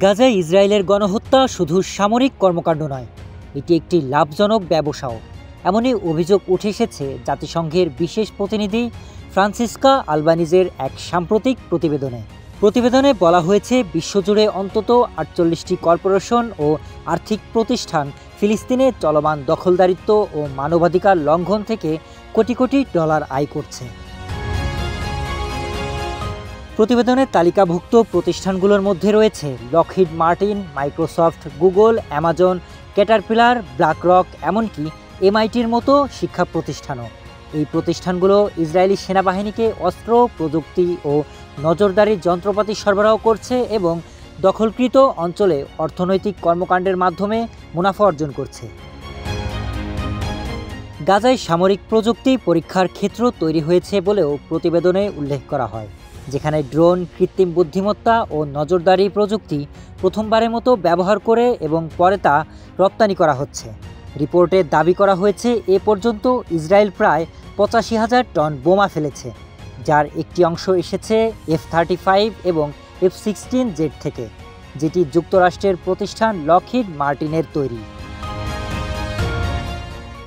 গাজায় ইসরায়েলের গণহত্যা শুধু সামরিক কর্মকাণ্ড নয়, এটি একটি লাভজনক ব্যবসাও। এমনই অভিযোগ উঠে এসেছে জাতিসংঘের বিশেষ প্রতিনিধি ফ্রান্সিস্কা আলবানিজের এক সাম্প্রতিক প্রতিবেদনে বলা হয়েছে, বিশ্বজুড়ে অন্তত ৪৮টি কর্পোরেশন ও আর্থিক প্রতিষ্ঠান ফিলিস্তিনে চলমান দখলদারিত্ব ও মানবাধিকার লঙ্ঘন থেকে কোটি কোটি ডলার আয় করছে। প্রতিবেদনে তালিকাভুক্ত প্রতিষ্ঠানগুলোর মধ্যে রয়েছে Lockheed Martin, Microsoft, Google, Amazon, Caterpillar, BlackRock, এমনকি MITর মতো শিক্ষা প্রতিষ্ঠানও। এই প্রতিষ্ঠানগুলো ইসরায়েলি সেনাবাহিনীকে অস্ত্র, প্রযুক্তি ও নজরদারির যন্ত্রপাতি সরবরাহ করছে এবং দখলকৃত অঞ্চলে অর্থনৈতিক কর্মকাণ্ডের মাধ্যমে মুনাফা অর্জন করছে। গাজায় সামরিক প্রযুক্তি পরীক্ষার ক্ষেত্র তৈরি হয়েছে বলেও প্রতিবেদনে উল্লেখ করা হয়, যেখানে ড্রোন, কৃত্রিম বুদ্ধিমত্তা ও নজরদারি প্রযুক্তি প্রথমবারের মতো ব্যবহার করে এবং পরে তা রপ্তানি করা হচ্ছে। রিপোর্টে দাবি করা হয়েছে, এ পর্যন্ত ইসরায়েল প্রায় ৮৫,০০০ টন বোমা ফেলেছে, যার একটি অংশ এসেছে F-35 এবং F-16 জেট থেকে, যেটি যুক্তরাষ্ট্রের প্রতিষ্ঠান লকহিড মার্টিনের তৈরি।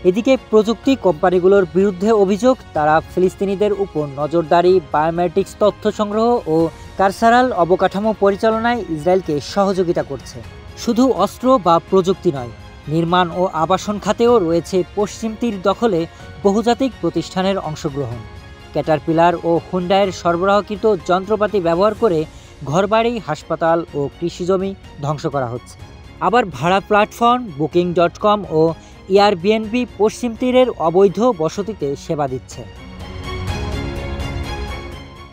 এদিকে প্রযুক্তি কোম্পানিগুলোর বিরুদ্ধে অভিযোগ, তারা ফিলিস্তিনিদের উপর নজরদারি, বায়োমেট্রিক্স তথ্য সংগ্রহ ও কারসারাল অবকাঠামো পরিচালনায় ইসরায়েলকে সহযোগিতা করছে। শুধু অস্ত্র বা প্রযুক্তি নয়, নির্মাণ ও আবাসন খাতেও রয়েছে পশ্চিম তীর দখলে বহুজাতিক প্রতিষ্ঠানের অংশগ্রহণ। ক্যাটারপিলার ও হুন্ডাইয়ের সরবরাহকৃত যন্ত্রপাতি ব্যবহার করে ঘরবাড়ি, হাসপাতাল ও কৃষিজমি ধ্বংস করা হচ্ছে। আবার ভাড়া প্ল্যাটফর্ম Booking.com ও Airbnb পশ্চিম তীরের অবৈধ বসতিতে সেবা দিচ্ছে।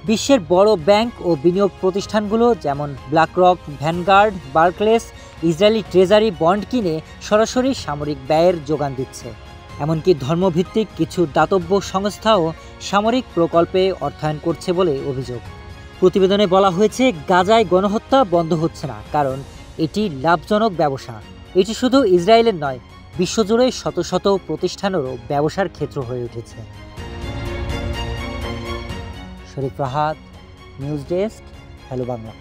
বিশ্বের বড় ব্যাংক ও বিনিয়োগ প্রতিষ্ঠানগুলো যেমন BlackRock, vanguard, Barclays Israeli treasury bond কিনে সরাসরি সামরিক ব্যয়ের যোগান দিচ্ছে। এমনকি ধর্মভিত্তিক কিছু দাতব্য সংস্থাও সামরিক প্রকল্পে অর্থায়ন করছে বলে অভিযোগ। প্রতিবেদনে বলা হয়েছে, গাজায় গণহত্যা বন্ধ হচ্ছে না, কারণ এটি লাভজনক ব্যবসা। এটি শুধু ইসরায়েলের নয়, বিশ্বজুড়ে শত শত প্রতিষ্ঠানেরও ব্যবসার ক্ষেত্র হয়ে উঠেছে। Sharif Rahat, news desk, hello Bangla.